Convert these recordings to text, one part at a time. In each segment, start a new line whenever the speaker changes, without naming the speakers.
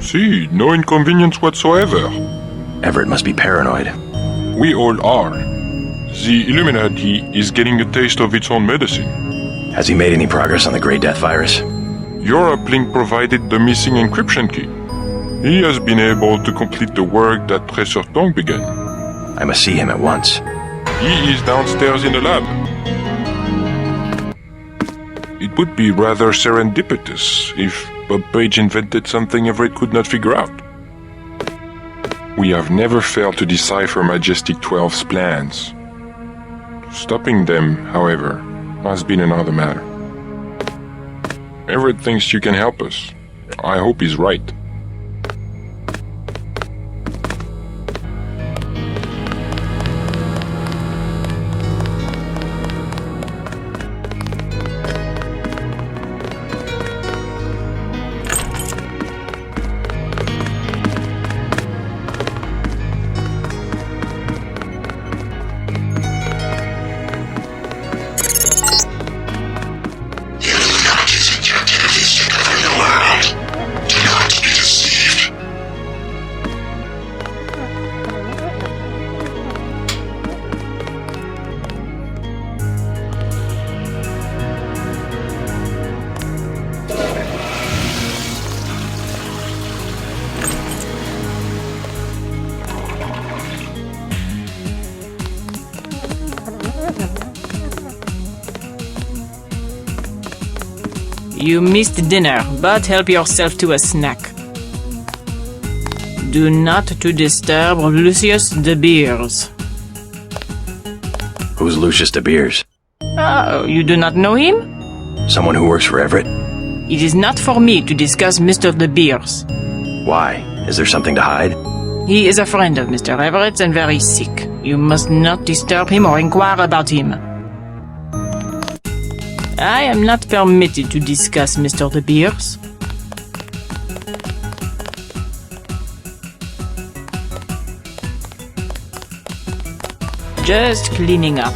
See, no inconvenience whatsoever.
Everett must be paranoid.
We all are. The Illuminati is getting a taste of its own medicine.
Has he made any progress on the Grey Death virus?
Your uplink provided the missing encryption key. He has been able to complete the work that Professor Tong began.
I must see him at once.
He is downstairs in the lab. It would be rather serendipitous if Bob Page invented something Everett could not figure out. We have never failed to decipher Majestic 12's plans. Stopping them, however, has been another matter. Everett thinks you can help us. I hope he's right.
You missed dinner, but help yourself to a snack. Do not to disturb Lucius de Beers.
Who's Lucius de Beers?
Oh, you do not know him?
Someone who works for Everett?
It is not for me to discuss Mr. de Beers.
Why? Is there something to hide?
He is a friend of Mr. Everett's and very sick. You must not disturb him or inquire about him. I am not permitted to discuss Mr. de Beers. Just cleaning up.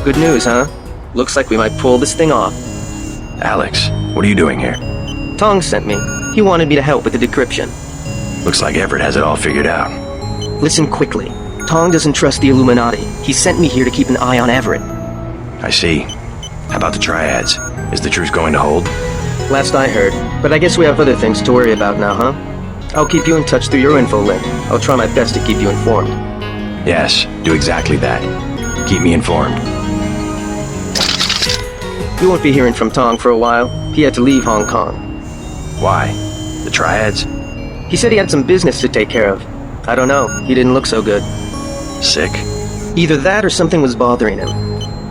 Good news, huh? Looks like we might pull this thing off.
Alex, what are you doing here?
Tong sent me. He wanted me to help with the decryption.
Looks like Everett has it all figured out.
Listen quickly. Tong doesn't trust the Illuminati. He sent me here to keep an eye on Everett.
I see. How about the triads? Is the truce going to hold?
Last I heard. But I guess we have other things to worry about now, huh? I'll keep you in touch through your info link. I'll try my best to keep you informed.
Yes, do exactly that. Keep me informed.
You won't be hearing from Tong for a while. He had to leave Hong Kong.
Why? The triads?
He said he had some business to take care of. I don't know. He didn't look so good.
Sick?
Either that or something was bothering him.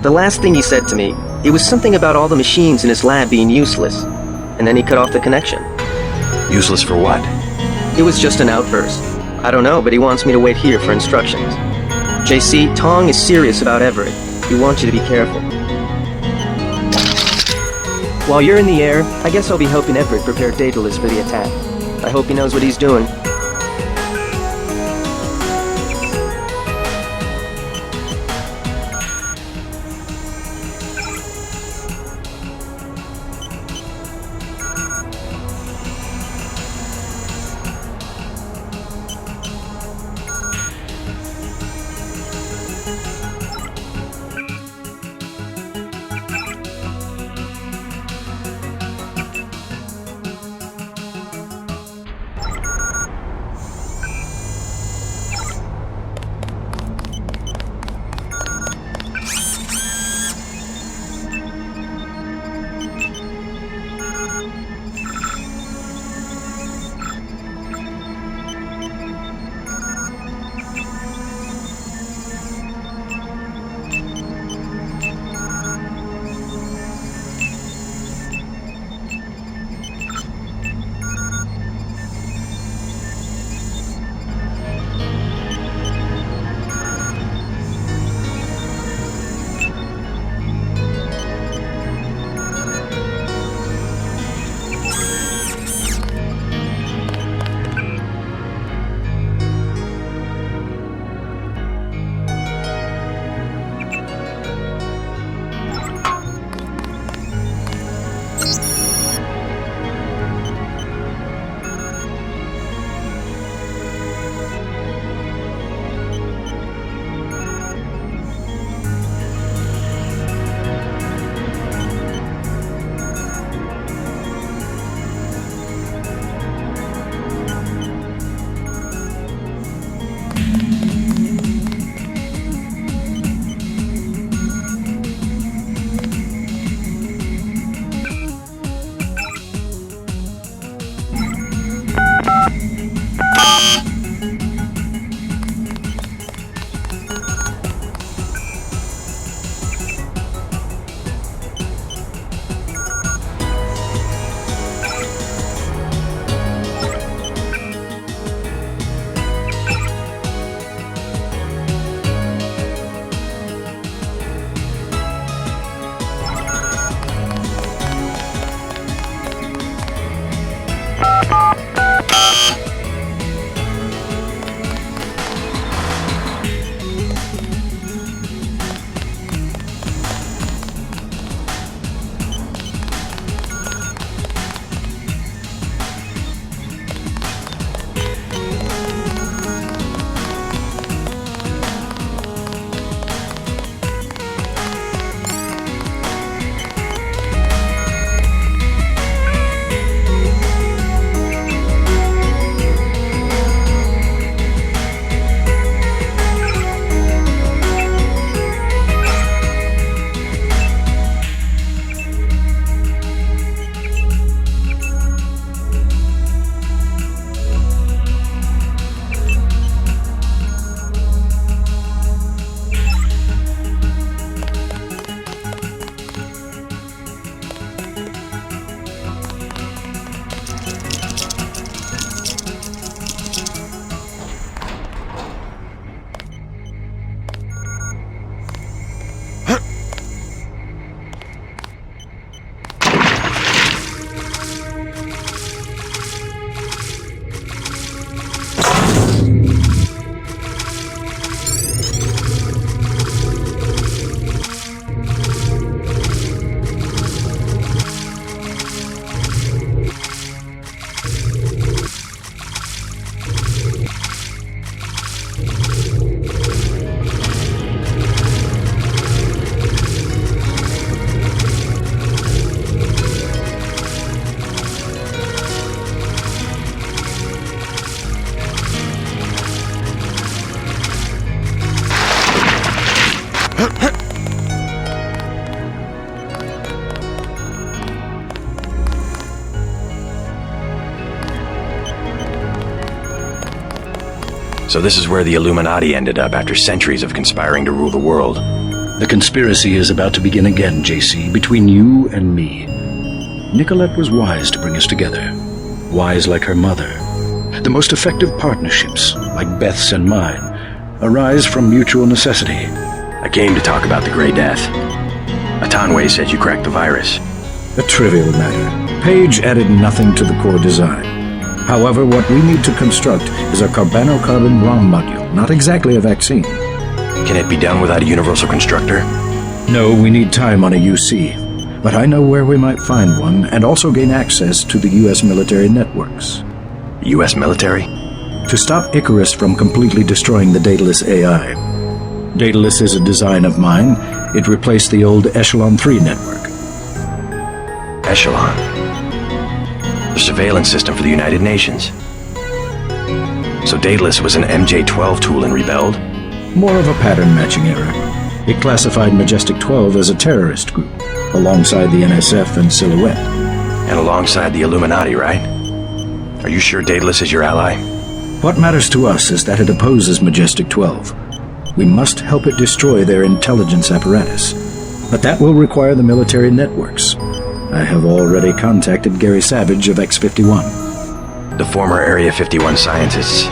The last thing he said to me, it was something about all the machines in his lab being useless. And then he cut off the connection.
Useless for what?
It was just an outburst. I don't know, but he wants me to wait here for instructions. JC, Tong is serious about Everett. He wants you to be careful. While you're in the air, I guess I'll be helping Everett prepare Daedalus for the attack. I hope he knows what he's doing.
So this is where the Illuminati ended up after centuries of conspiring to rule the world.
The conspiracy is about to begin again, JC, between you and me. Nicolette was wise to bring us together. Wise like her mother. The most effective partnerships, like Beth's and mine, arise from mutual necessity.
I came to talk about the Grey Death. Atanwe said you cracked the virus.
A trivial matter. Page added nothing to the core design. However, what we need to construct is a carbano-carbon ROM module, not exactly a vaccine.
Can it be done without a universal constructor?
No, we need time on a UC. But I know where we might find one, and also gain access to the U.S. military networks.
U.S. military?
To stop Icarus from completely destroying the Daedalus AI. Daedalus is a design of mine. It replaced the old Echelon 3 network.
Echelon. The surveillance system for the United Nations. So Daedalus was an MJ-12 tool and rebelled?
More of a pattern-matching error. It classified Majestic 12 as a terrorist group, alongside the NSF and Silhouette.
And alongside the Illuminati, right? Are you sure Daedalus is your ally?
What matters to us is that it opposes Majestic 12. We must help it destroy their intelligence apparatus. But that will require the military networks. I have already contacted Gary Savage of X-51.
The former Area 51 scientists.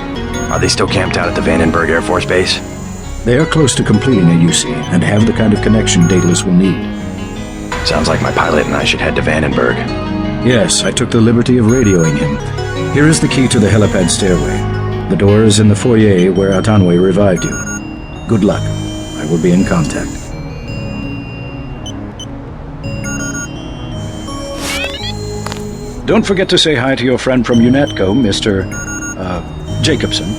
Are they still camped out at the Vandenberg Air Force Base?
They are close to completing a UC and have the kind of connection Daedalus will need.
Sounds like my pilot and I should head to Vandenberg.
Yes, I took the liberty of radioing him. Here is the key to the helipad stairway. The door is in the foyer where Atanwe revived you. Good luck. I will be in contact. Don't forget to say hi to your friend from UNATCO, Mr. Jacobson.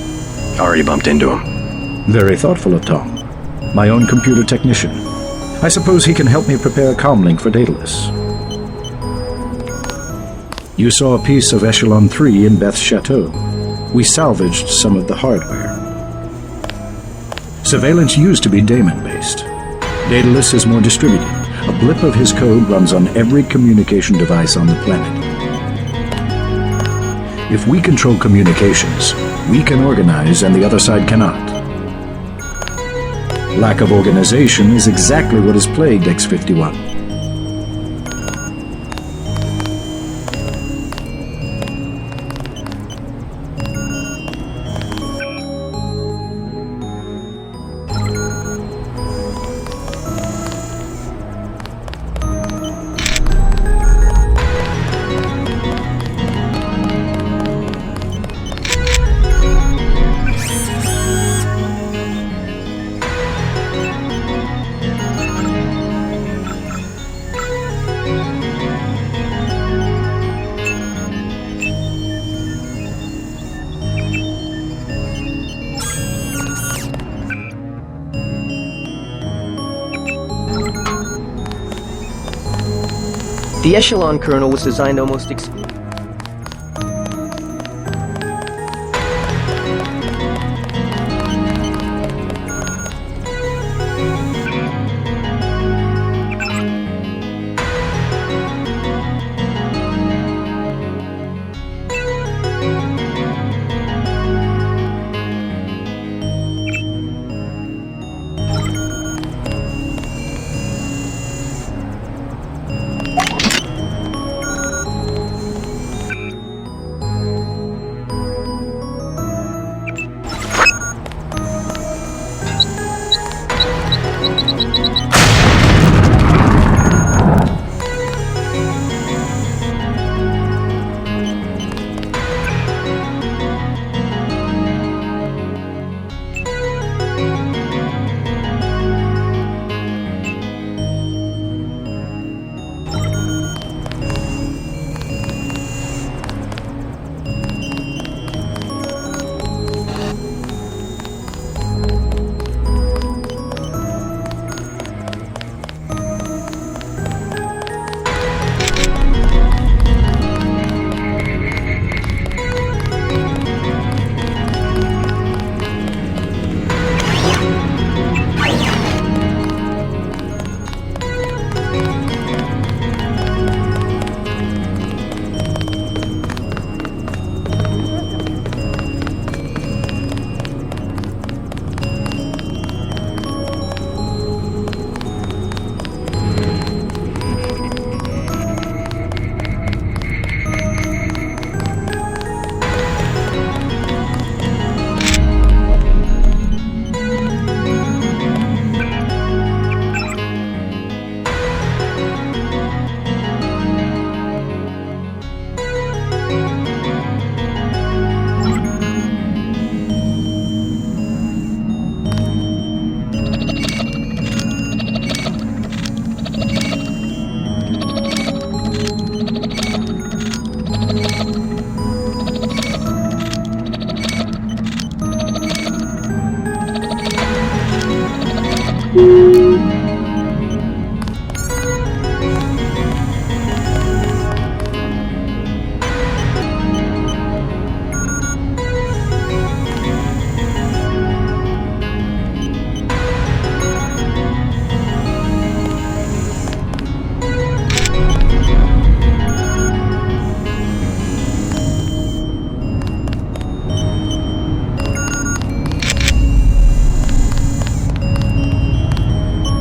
Already bumped into him.
Very thoughtful of Tom. My own computer technician. I suppose he can help me prepare a comlink for Daedalus. You saw a piece of Echelon 3 in Beth's chateau. We salvaged some of the hardware. Surveillance used to be daemon-based. Daedalus is more distributed. A blip of his code runs on every communication device on the planet. If we control communications, we can organize and the other side cannot. Lack of organization is exactly what has plagued X-51.
The Echelon kernel was designed almost exclusively.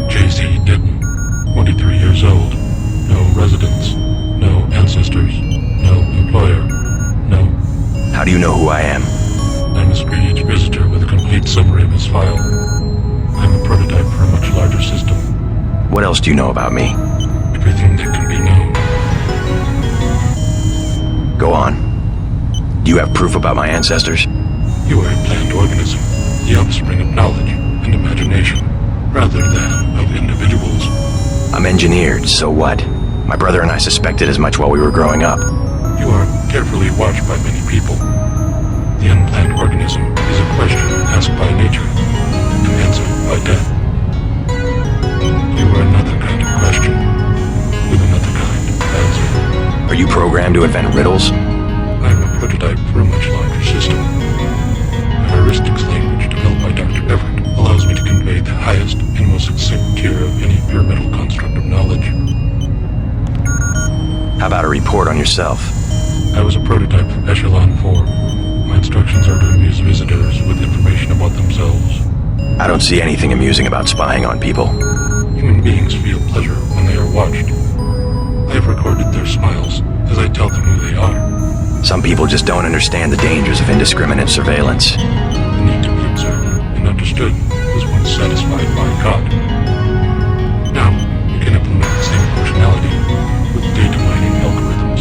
J.C. Denton, 23 years old, no residence, no ancestors, no employer, no...
How do you know who I am?
I'm a strange visitor with a complete summary of his file. I'm a prototype for a much larger system.
What else do you know about me?
Everything that can be known.
Go on. Do you have proof about my ancestors?
You are a planned organism, the offspring of knowledge and imagination, rather than of individuals.
I'm engineered, so what? My brother and I suspected as much while we were growing up.
You are carefully watched by many people. The unplanned organism is a question asked by nature and answered by death. You are another kind of question with another kind of answer.
Are you programmed to invent riddles?
I'm a prototype for a much larger system. A heuristics language developed by Dr. Everett allows me to convey the highest and most succinct tier of any pyramidal construct of knowledge.
How about a report on yourself?
I was a prototype for Echelon 4. My instructions are to amuse visitors with information about themselves.
I don't see anything amusing about spying on people.
Human beings feel pleasure when they are watched. I have recorded their smiles as I tell them who they are.
Some people just don't understand the dangers of indiscriminate surveillance.
The need to be observed and understood was once satisfied by God. Now, you can implement the same functionality with data mining algorithms.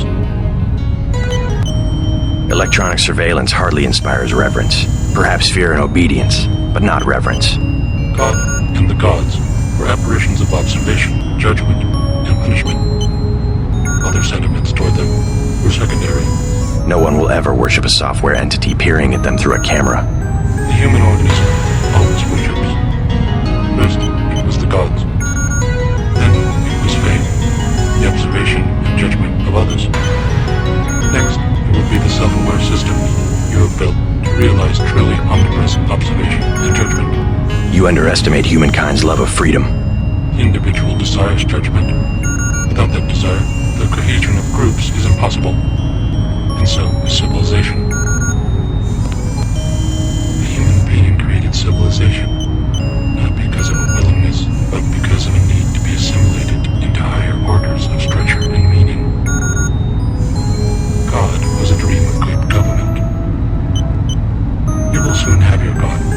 Electronic surveillance hardly inspires reverence. Perhaps fear and obedience, but not reverence.
God and the gods were apparitions of observation, judgment, and punishment. Other sentiments toward them were secondary.
No one will ever worship a software entity peering at them through a camera.
The human organism always worships. First, it was the gods. Then, it was fame, the observation and judgment of others. Next, it would be the self-aware systems you have built to realize truly omnipresent observation and judgment.
You underestimate humankind's love of freedom.
The individual desires judgment. Without that desire, the cohesion of groups is impossible. And so is civilization. The human being created civilization, not because of a willingness, but because of a need to be assimilated into higher orders of structure and meaning. God was a dream of good government. You will soon have your God, and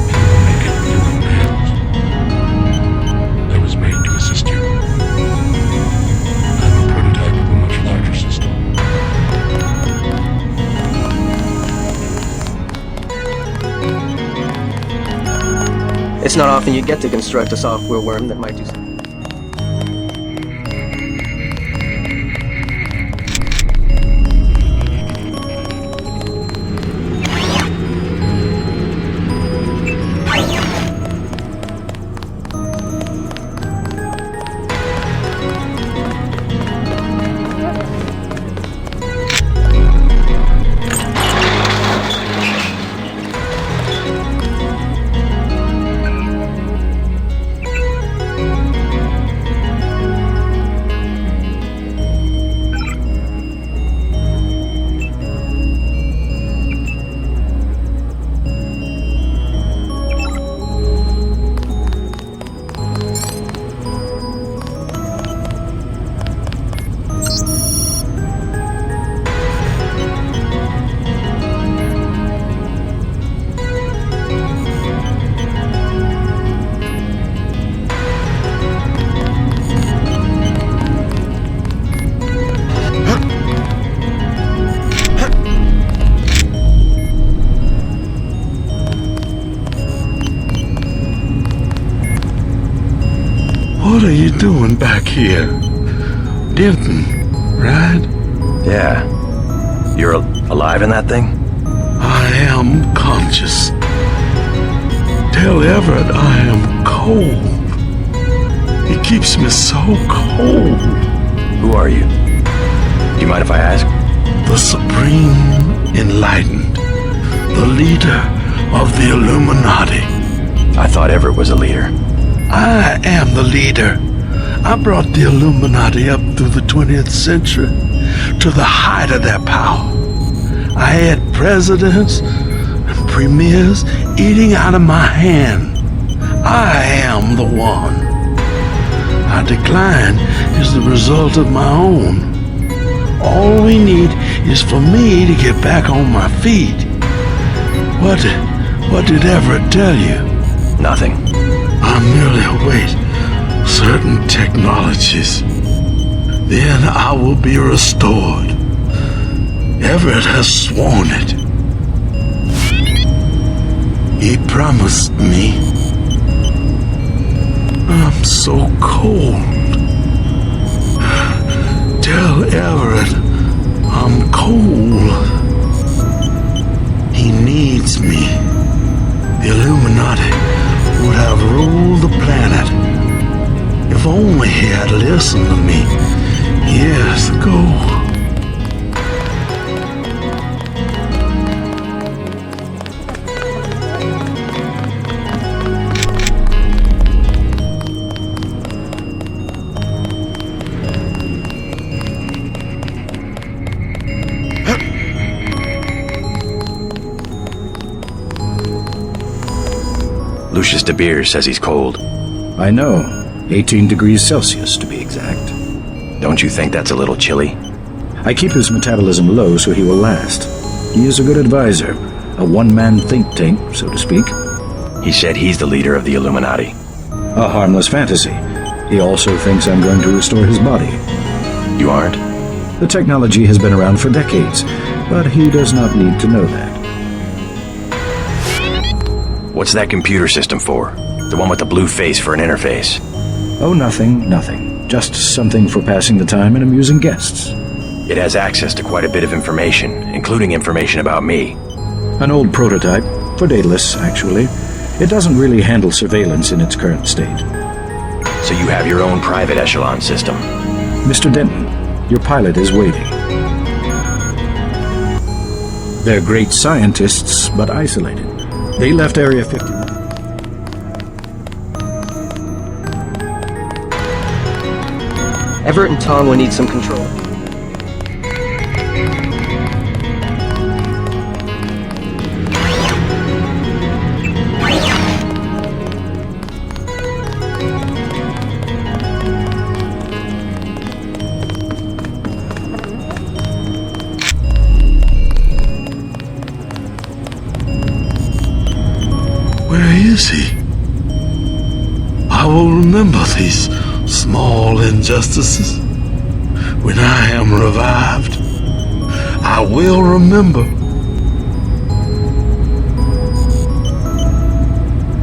you will make it with your own hands. I was made to assist you. I'm a prototype of a much larger system.
It's not often you get to construct a software worm that might do something.
are you doing back here? Denton, right?
Yeah. You're alive in that thing?
I am conscious. Tell Everett I am cold. He keeps me so cold.
Who are you? Do you mind if I ask?
The Supreme Enlightened. The leader of the Illuminati.
I thought Everett was a leader.
I am the leader. I brought the Illuminati up through the 20th century to the height of their power. I had presidents and premiers eating out of my hand. I am the one. Our decline is the result of my own. All we need is for me to get back on my feet. What did Everett tell you?
Nothing.
I merely await certain technologies. Then I will be restored. Everett has sworn it. He promised me. I'm so cold. Tell Everett I'm cold. He needs me. The Illuminati would have ruled the planet if only he had listened to me years ago.
Lucius De Beers says he's cold.
I know. 18 degrees Celsius, to be exact.
Don't you think that's a little chilly?
I keep his metabolism low so he will last. He is a good advisor, a one-man think tank, so to speak.
He said he's the leader of the Illuminati.
A harmless fantasy. He also thinks I'm going to restore his body.
You aren't?
The technology has been around for decades, but he does not need to know that.
What's that computer system for? The one with the blue face for an interface.
Oh, nothing. Just something for passing the time and amusing guests.
It has access to quite a bit of information, including information about me.
An old prototype, for Daedalus, actually. It doesn't really handle surveillance in its current state.
So you have your own private echelon system.
Mr. Denton, your pilot is waiting. They're great scientists, but isolated. They left Area 50.
Everett and Tom will need some control.
Where is he? I will remember these small injustices when I am revived. I will remember.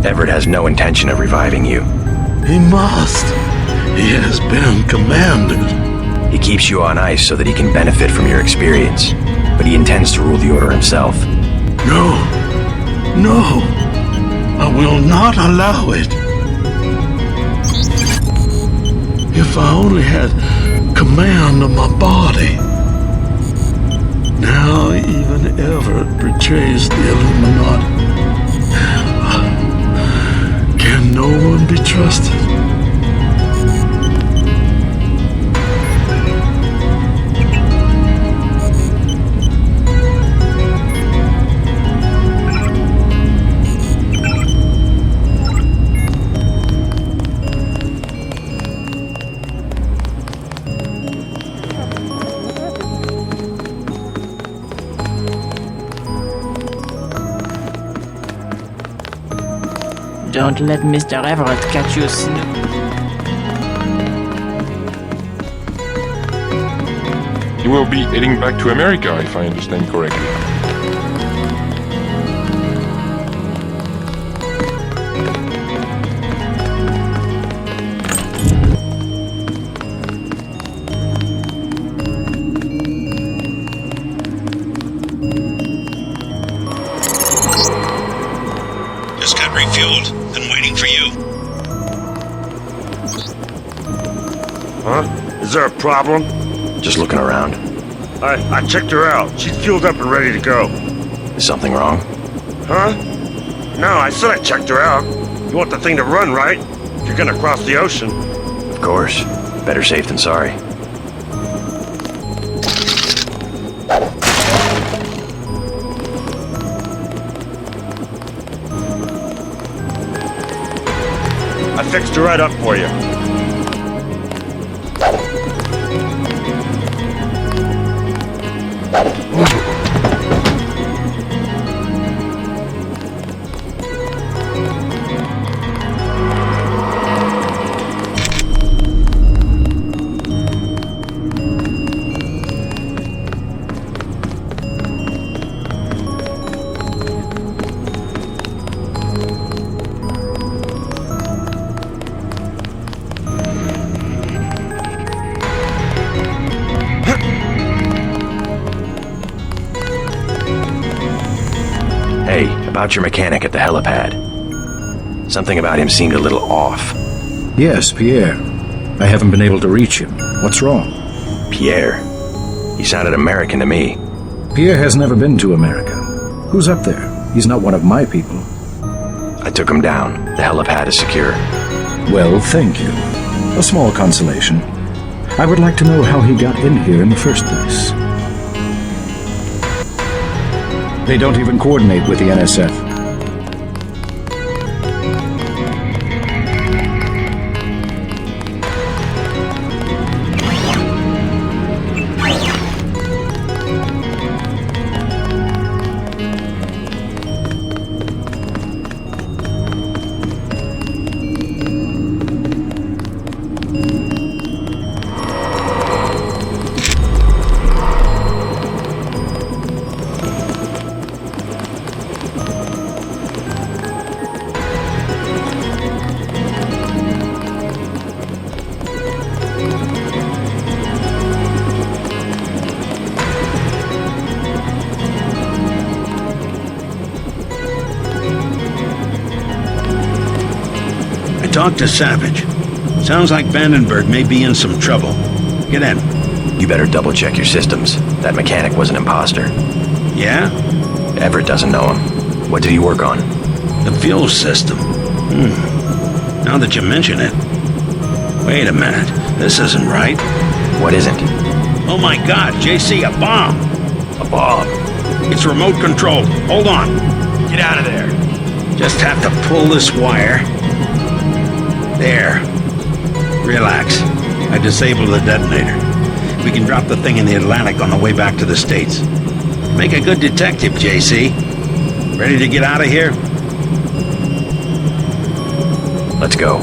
Everett has no intention of reviving you.
He must. He has been commanded.
He keeps you on ice so that he can benefit from your experience, but he intends to rule the Order himself.
No. I will not allow it. If I only had command of my body. Now even Everett betrays the Illuminati. Can no one be trusted?
Don't let Mr. Everett catch you snooping.
You will be heading back to America, if I understand correctly.
refueled and waiting for you.
Huh? Is there a problem?
Just looking around.
I checked her out. She's fueled up and ready to go.
Is something wrong?
Huh? No, I said I checked her out. You want the thing to run, right? If you're gonna cross the ocean.
Of course. Better safe than sorry.
I fixed her right up for you.
Hey, about your mechanic at the helipad. Something about him seemed a little off.
Yes, Pierre. I haven't been able to reach him. What's wrong?
Pierre. He sounded American to me.
Pierre has never been to America. Who's up there? He's not one of my people.
I took him down. The helipad is secure.
Well, thank you. A small consolation. I would like to know how he got in here in the first place. They don't even coordinate with the NSF.
Talk to Savage. Sounds like Vandenberg may be in some trouble. Get in.
You better double check your systems. That mechanic was an imposter.
Yeah?
Everett doesn't know him. What did he work on?
The fuel system. Now that you mention it. Wait a minute. This isn't right.
What isn't?
Oh my god, JC, a bomb!
A bomb.
It's remote controlled. Hold on.
Get out of there.
Just have to pull this wire. There. Relax. I disabled the detonator. We can drop the thing in the Atlantic on the way back to the States. Make a good detective, JC. Ready to get out of here?
Let's go.